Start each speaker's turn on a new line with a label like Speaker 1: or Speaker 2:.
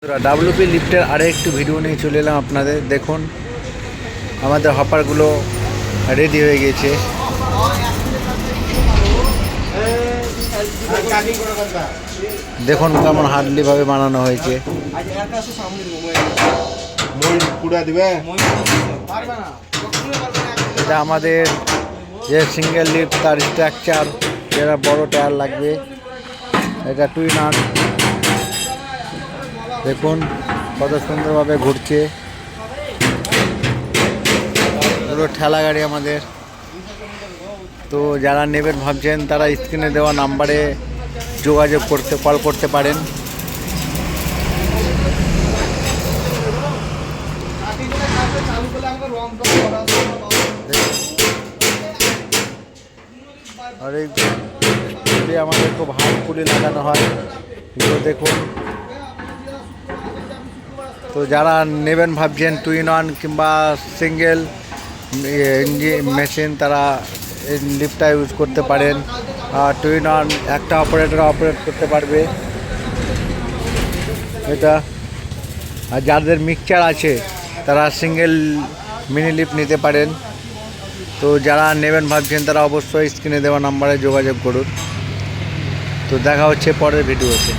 Speaker 1: WP লিফটের আরেকটি video নিয়ে চলে এলাম আপনাদের। দেখুন আমাদের হপারগুলো রেডি হয়ে গেছে। দেখুন কেমন হার্ডলিভাবে বানানো হয়েছে। এটা আমাদের যে সিঙ্গেল লিফট তার স্ট্রাকচার, যেটা বড় টায়ার লাগবে, এটা টুইন আর্ম। দেখুন কত সুন্দরভাবে ঘুরছে। পুরো ঠেলা গাড়ি আমাদের। তো যারা নেবেন ভাবছেন তারা স্ক্রিনে দেওয়া নাম্বারে যোগাযোগ করতে কল করতে পারেন। আর এই আমাদের খুব হাই পুলি লাগানো হয় এগুলো দেখুন। তো যারা নেবেন ভাবছেন টুইন ওয়ান কিংবা সিঙ্গেল ইঞ্জিন মেশিন, তারা এই লিফটটা ইউজ করতে পারেন। আর টুইন ওয়ান একটা অপারেটর অপারেট করতে পারবে এটা। আর যাদের মিক্সচার আছে তারা সিঙ্গেল মিনি লিফট নিতে পারেন। তো যারা নেবেন ভাবছেন তারা অবশ্যই স্ক্রিনে দেওয়া নাম্বারে যোগাযোগ করুন। তো দেখা হচ্ছে পরের ভিডিওতে।